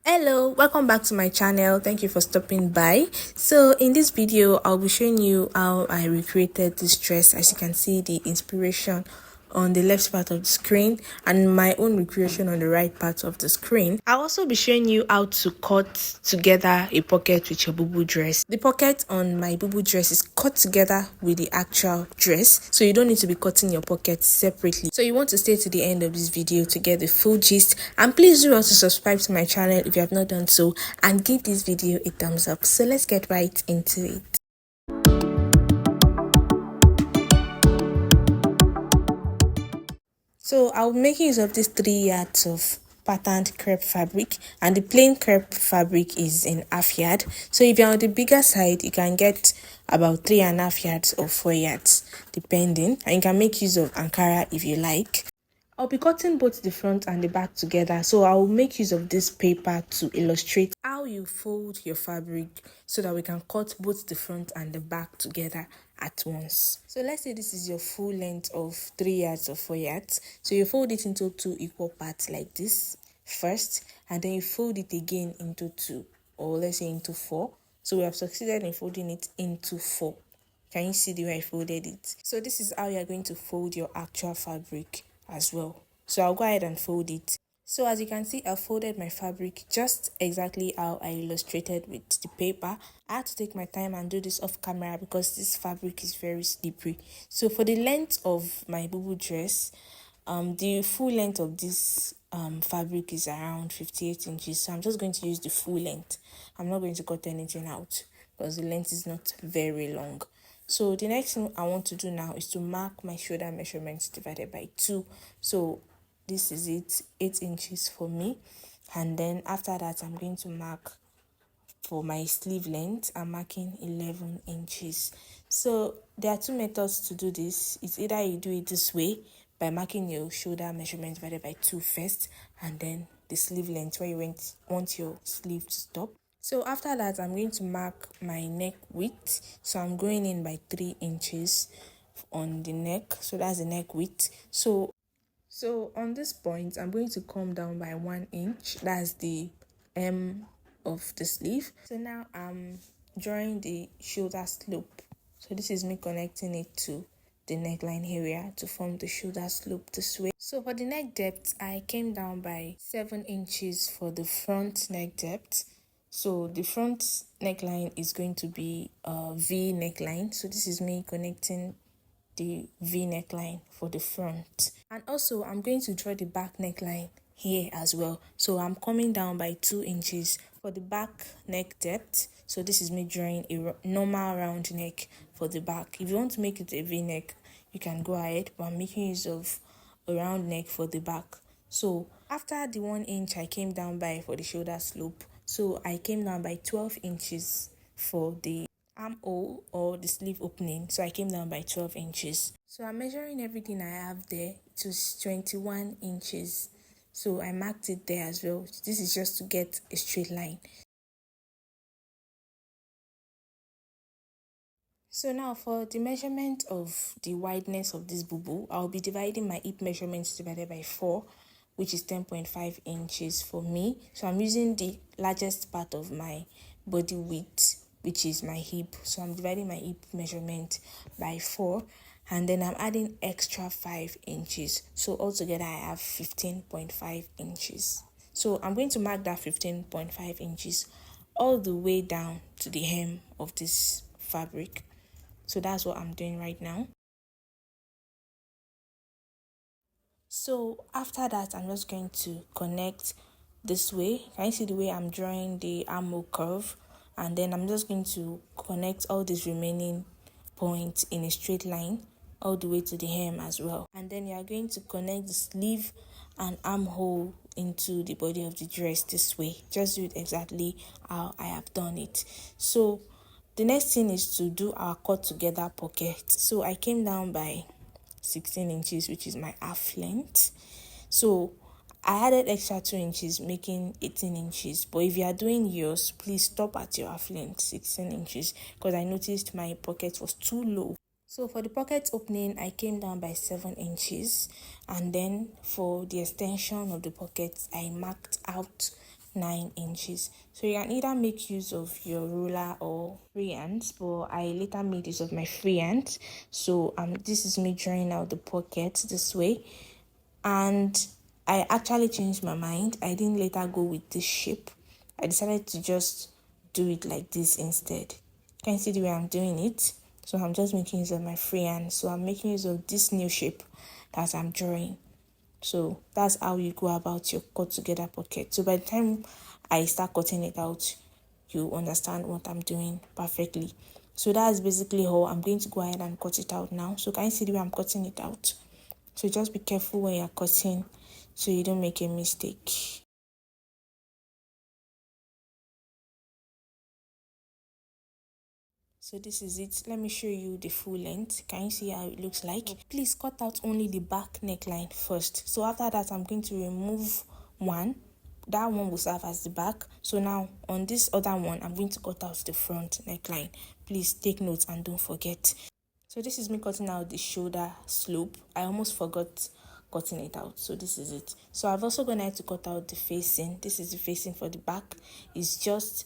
Hello, welcome back to my channel. Thank you for stopping by. So in this video I'll be showing you how I recreated this dress. As you can see, the inspiration on the left part of the screen and my own recreation on the right part of the screen. I'll also be showing you how to cut together a pocket with your bubu dress. The pocket on my bubu dress is cut together with the actual dress, so you don't need to be cutting your pockets separately. So you want to stay to the end of this video to get the full gist, and please do also subscribe to my channel if you have not done so, and give this video a thumbs up. So let's get right into it. So I'll be making use of these 3 yards of patterned crepe fabric, and the plain crepe fabric is in half yard. So if you're on the bigger side, you can get about 3.5 yards or 4 yards depending, and you can make use of Ankara if you like. I'll be cutting both the front and the back together, so I'll make use of this paper to illustrate how you fold your fabric so that we can cut both the front and the back together at once. So let's say this is your full length of 3 yards or 4 yards. So you fold it into 2 equal parts like this first, and then you fold it again into 2, or let's say into 4. So we have succeeded in folding it into 4. Can you see the way I folded it? So this is how you're going to fold your actual fabric as well. So I'll go ahead and fold it. So as you can see, I folded my fabric just exactly how I illustrated with the paper. I had to take my time and do this off camera because this fabric is very slippery. So for the length of my bubu dress, the full length of this fabric is around 58 inches. So I'm just going to use the full length. I'm not going to cut anything out because the length is not very long. So the next thing I want to do now is to mark my shoulder measurements divided by 2. So this is it, 8 inches for me. And then after that, I'm going to mark for my sleeve length. I'm marking 11 inches. So there are 2 methods to do this. It's either you do it this way by marking your shoulder measurement divided by 2 first, and then the sleeve length where you want your sleeve to stop. So after that, I'm going to mark my neck width. So I'm going in by 3 inches on the neck. So that's the neck width. So on this point, I'm going to come down by 1 inch. That's the hem of the sleeve. So now I'm drawing the shoulder slope. So this is me connecting it to the neckline area to form the shoulder slope this way. So for the neck depth, I came down by 7 inches for the front neck depth. So the front neckline is going to be a V neckline. So this is me connecting the V neckline for the front. And also I'm going to draw the back neckline here as well. So I'm coming down by 2 inches for the back neck depth. So this is me drawing a normal round neck for the back. If you want to make it a V neck, you can go ahead, but I'm making use of a round neck for the back. So after the 1 inch I came down by for the shoulder slope, so I came down by 12 inches for the armhole or the sleeve opening. So I came down by 12 inches. So I'm measuring everything I have there. It was 21 inches. So I marked it there as well. This is just to get a straight line. So now for the measurement of the wideness of this bubu, I'll be dividing my hip measurements divided by 4, which is 10.5 inches for me. So I'm using the largest part of my body width, which is my hip. So I'm dividing my hip measurement by 4, and then I'm adding extra 5 inches. So altogether I have 15.5 inches. So I'm going to mark that 15.5 inches all the way down to the hem of this fabric. So that's what I'm doing right now. So after that, I'm just going to connect this way. Can you see the way I'm drawing the armhole curve? And then I'm just going to connect all these remaining points in a straight line all the way to the hem as well. And then you are going to connect the sleeve and armhole into the body of the dress this way. Just do it exactly how I have done it. So the next thing is to do our cut together pocket. So I came down by 16 inches, which is my half length. So I added extra 2 inches, making 18 inches. But if you are doing yours, please stop at your half length, 16 inches, because I noticed my pocket was too low. So for the pocket opening, I came down by 7 inches. And then for the extension of the pocket, I marked out 9 inches. So you can either make use of your ruler or freehand, but I later made use of my freehand. So this is me drawing out the pocket this way, and I actually changed my mind. I didn't later go with this shape. I decided to just do it like this instead. Can you see the way I'm doing it? So I'm just making use of my freehand. So I'm making use of this new shape that I'm drawing. So that's how you go about your cut together pocket. So by the time I start cutting it out, you understand what I'm doing perfectly. So that's basically how I'm going to go ahead and cut it out now. So can you see the way I'm cutting it out? So just be careful when you're cutting so you don't make a mistake. So this is it. Let me show you the full length. Can you see how it looks like? Please cut out only the back neckline first. So after that, I'm going to remove one. That one will serve as the back. So now on this other one, I'm going to cut out the front neckline. Please take notes and don't forget. So this is me cutting out the shoulder slope. I almost forgot cutting it out. So this is it. So I've also gone ahead to cut out the facing. This is the facing for the back. It's just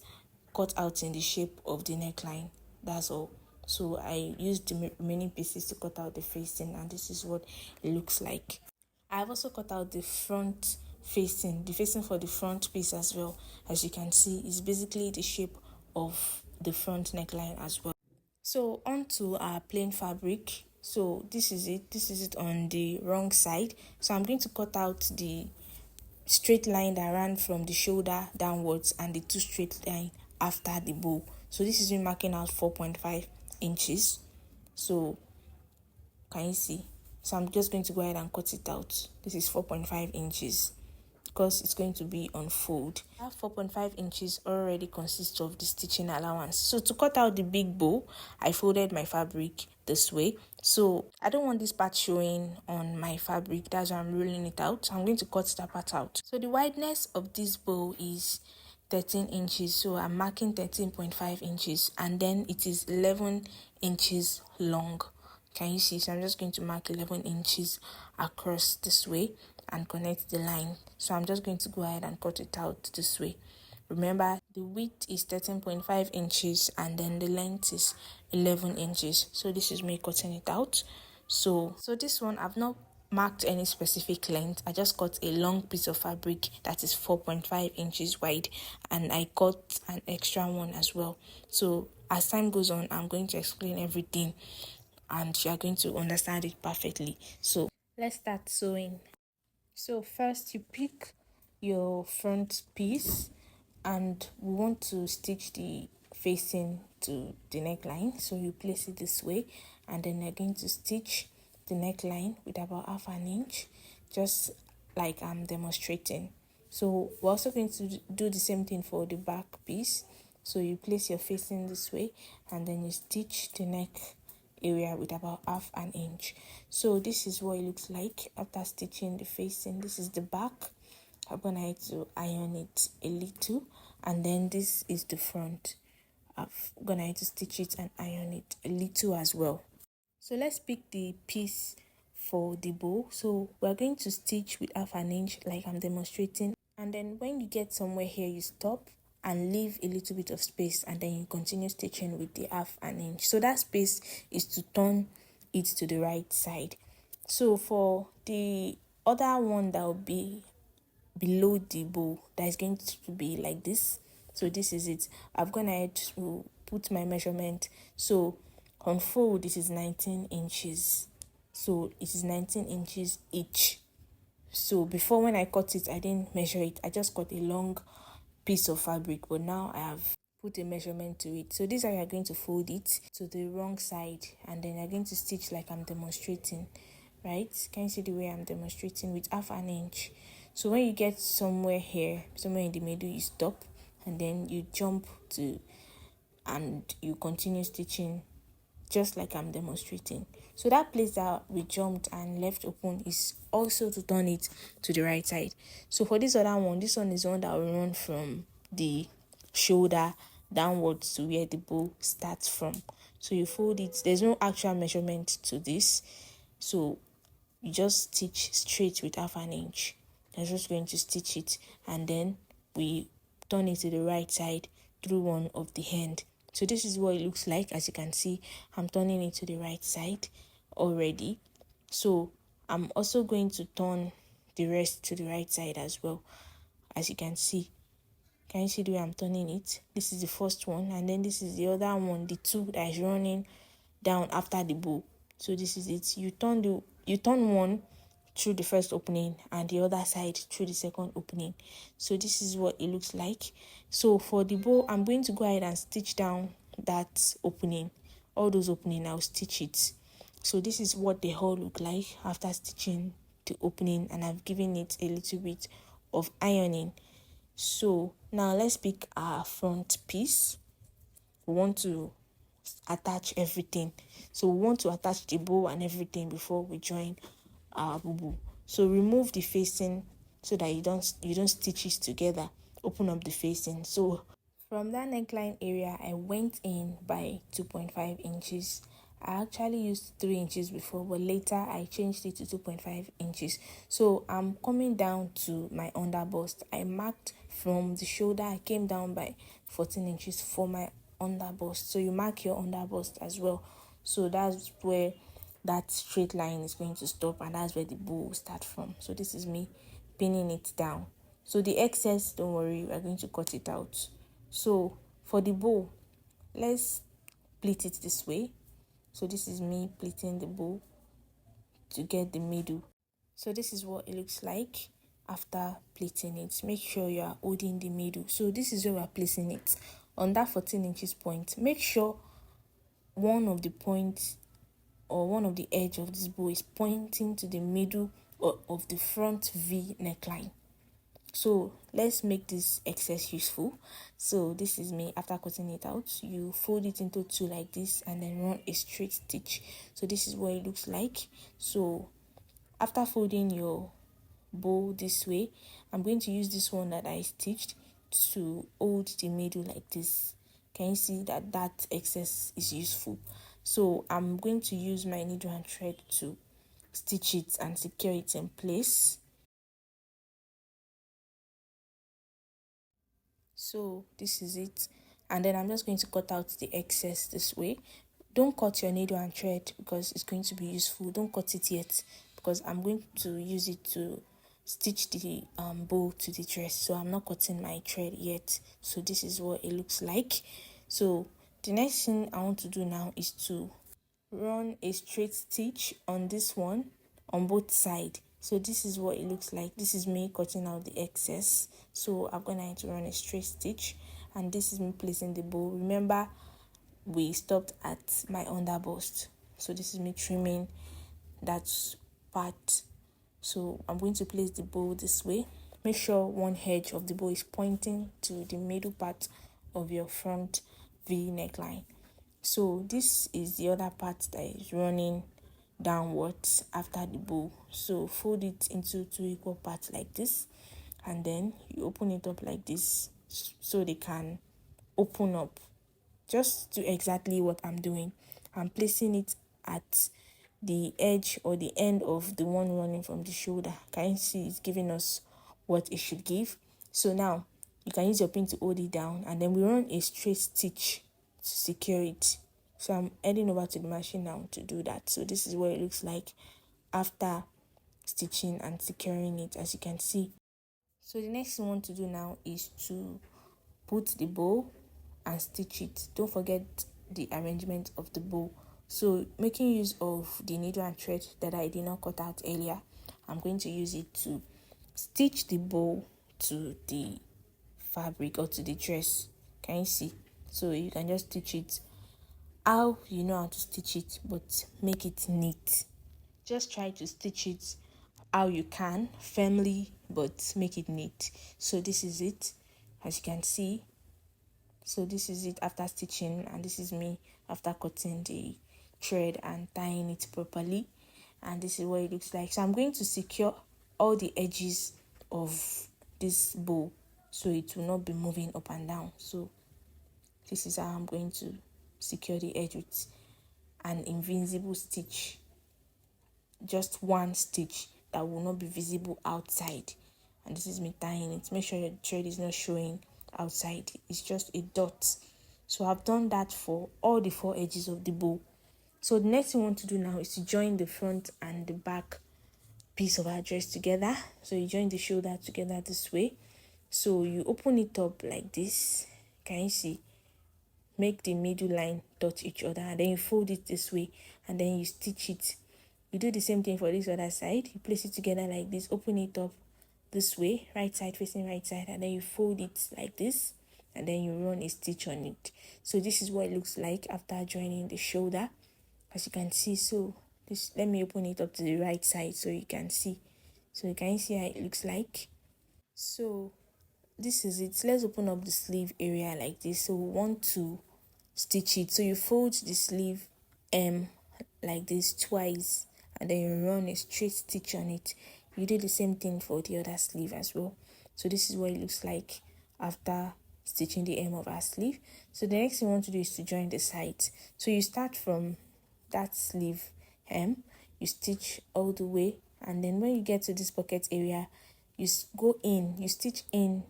cut out in the shape of the neckline. That's all. So I used the remaining pieces to cut out the facing, and this is what it looks like. I've also cut out the front facing, the facing for the front piece as well. As you can see, it's basically the shape of the front neckline as well. So onto our plain fabric. So this is it on the wrong side. So I'm going to cut out the straight line that ran from the shoulder downwards and the two straight line after the bow. So this is me marking out 4.5 inches. So can you see? So I'm just going to go ahead and cut it out. This is 4.5 inches because it's going to be on fold. That 4.5 inches already consists of the stitching allowance. So to cut out the big bow, I folded my fabric this way. So I don't want this part showing on my fabric. That's why I'm rolling it out. I'm going to cut that part out. So the wideness of this bow is 13 inches. So I'm marking 13.5 inches, and then it is 11 inches long. Can you see? So I'm just going to mark 11 inches across this way and connect the line. So I'm just going to go ahead and cut it out this way. Remember, the width is 13.5 inches and then the length is 11 inches. So this is me cutting it out. So this one, I've not marked any specific length. I just cut a long piece of fabric that is 4.5 inches wide, and I cut an extra one as well. So as time goes on, I'm going to explain everything and you are going to understand it perfectly. So let's start sewing. So first you pick your front piece, and we want to stitch the facing to the neckline. So you place it this way, and then you're going to stitch the neckline with about half an inch, just like I'm demonstrating. So we're also going to do the same thing for the back piece. So you place your facing this way, and then you stitch the neck area with about half an inch. So this is what it looks like after stitching the facing. This is the back. I'm gonna have to iron it a little, and then this is the front. I'm gonna have to stitch it and iron it a little as well. So let's pick the piece for the bow. So we're going to stitch with half an inch like I'm demonstrating, and then when you get somewhere here, you stop and leave a little bit of space, and then you continue stitching with the half an inch. So that space is to turn it to the right side. So for the other one that will be below the bow, that is going to be like this. So this is it. I've gone ahead to put my measurement. So on fold, this is 19 inches. So it is 19 inches each. So before, when I cut it, I didn't measure it. I just cut a long piece of fabric, but now I have put a measurement to it. So this is how you're going to fold it to the wrong side, and then you're going to stitch like I'm demonstrating, right? Can you see the way I'm demonstrating with half an inch? So when you get somewhere here, somewhere in the middle, you stop, and then you jump to, and you continue stitching just like I'm demonstrating. So that place that we jumped and left open is also to turn it to the right side. So for this other one, this one is one that will run from the shoulder downwards to where the bow starts from. So you fold it. There's no actual measurement to this, so you just stitch straight with half an inch. I'm just going to stitch it, and then we turn it to the right side through one of the end. So this is what it looks like. As you can see, I'm turning it to the right side already. So I'm also going to turn the rest to the right side as well. As you can see, can you see the way I'm turning it? This is the first one, and then this is the other one, the two that is running down after the bow. So this is it. You turn one through the first opening and the other side through the second opening. So this is what it looks like. So for the bow, I'm going to go ahead and stitch down that opening. All those opening, I'll stitch it. So this is what they all look like after stitching the opening, and I've given it a little bit of ironing. So now let's pick our front piece. We want to attach everything. So we want to attach the bow and everything before we join our bubu. So remove the facing so that you don't stitch it together. Open up the facing. So from that neckline area, I went in by 2.5 inches. I actually used 3 inches before, but later I changed it to 2.5 inches. So I'm coming down to my under bust. I marked from the shoulder, I came down by 14 inches for my under bust. So you mark your under bust as well. So that's where that straight line is going to stop, and that's where the bow will start from. So this is me pinning it down. So the excess, don't worry, we're going to cut it out. So for the bow, let's pleat it this way. So this is me pleating the bow to get the middle. So this is what it looks like after pleating it. Make sure you are holding the middle. So this is where we are placing it on that 14 inches point. Make sure one of the points or one of the edge of this bow is pointing to the middle of the front V neckline. So let's make this excess useful. So this is me after cutting it out. You fold it into two like this and then run a straight stitch. So this is what it looks like. So after folding your bow this way, I'm going to use this one that I stitched to hold the middle like this. Can you see that excess is useful? So I'm going to use my needle and thread to stitch it and secure it in place. So this is it, and then I'm just going to cut out the excess this way. Don't cut your needle and thread because it's going to be useful. Don't cut it yet because I'm going to use it to stitch the bow to the dress. So I'm not cutting my thread yet. So this is what it looks like. So the next thing I want to do now is to run a straight stitch on this one on both sides. So this is what it looks like. This is me cutting out the excess. So I'm gonna need to run a straight stitch, and this is me placing the bow. Remember, we stopped at my under bust, so this is me trimming that part. So I'm going to place the bow this way. Make sure one edge of the bow is pointing to the middle part of your front V neckline. So this is the other part that is running downwards after the bow. So fold it into two equal parts like this, and then you open it up like this so they can open up. Just do exactly what I'm doing. I'm placing it at the edge or the end of the one running from the shoulder. Can you see it's giving us what it should give? So now you can use your pin to hold it down, and then we run a straight stitch to secure it. So I'm heading over to the machine now to do that. So this is what it looks like after stitching and securing it, as you can see. So the next thing we want to do now is to put the bow and stitch it. Don't forget the arrangement of the bow. So making use of the needle and thread that I did not cut out earlier, I'm going to use it to stitch the bow to the fabric or to the dress. Can you see? So you can just stitch it how you know how to stitch it, but make it neat. Just try to stitch it how you can, firmly, but make it neat. So this is it, as you can see. So this is it after stitching, and this is me after cutting the thread and tying it properly, and this is what it looks like. So I'm going to secure all the edges of this bow so it will not be moving up and down. So this is how I'm going to secure the edge with an invisible stitch, just one stitch that will not be visible outside. And this is me tying it. Make sure your thread is not showing outside, it's just a dot. So I've done that for all the four edges of the bow. So the next thing we want to do now is to join the front and the back piece of our dress together. So you join the shoulder together this way. So you open it up like this. Can you see? Make the middle line touch each other, and then you fold it this way, and then you stitch it. You do the same thing for this other side. You place it together like this, open it up this way, right side facing right side, and then you fold it like this, and then you run a stitch on it. So this is what it looks like after joining the shoulder, as you can see. So this, let me open it up to the right side so you can see. So you can see how it looks like. So this is it. Let's open up the sleeve area like this. So we want to stitch it. So you fold the sleeve like this twice, and then you run a straight stitch on it. You do the same thing for the other sleeve as well. So this is what it looks like after stitching the hem of our sleeve. So the next thing you want to do is to join the sides. So you start from that sleeve hem, you stitch all the way, and then when you get to this pocket area, you go in, you stitch in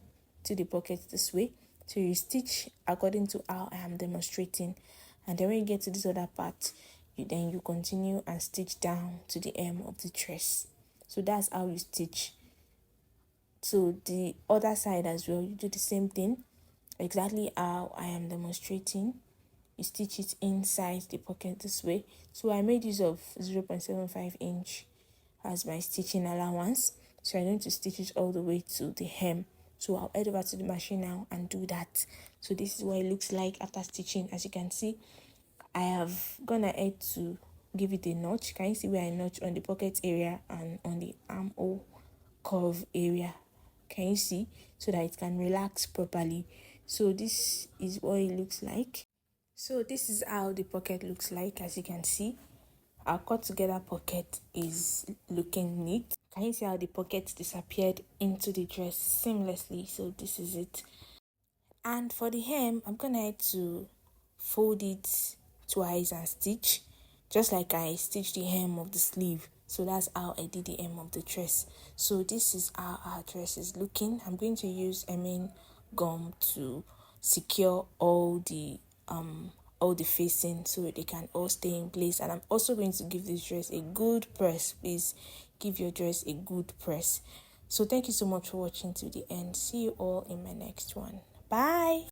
to the pocket this way. So you stitch according to how I am demonstrating, and then when you get to this other part, you continue and stitch down to the hem of the dress. So that's how you stitch. So the other side as well, you do the same thing, exactly how I am demonstrating. You stitch it inside the pocket this way. So I made use of 0.75 inch as my stitching allowance. So I'm going to stitch it all the way to the hem. So I'll head over to the machine now and do that. So this is what it looks like after stitching. As you can see, I have gone ahead to give it a notch. Can you see where I notch on the pocket area and on the armhole curve area? Can you see? So that it can relax properly. So this is what it looks like. So this is how the pocket looks like. As you can see, our cut together pocket is looking neat. Can you see how the pocket disappeared into the dress seamlessly? So this is it. And for the hem, I'm gonna have to fold it twice and stitch, just like I stitched the hem of the sleeve. So that's how I did the hem of the dress. So this is how our dress is looking. I'm going to use gum to secure all the facing so they can all stay in place. And I'm also going to give this dress a good press. Please give your dress a good press. So thank you so much for watching to the end. See you all in my next one. Bye.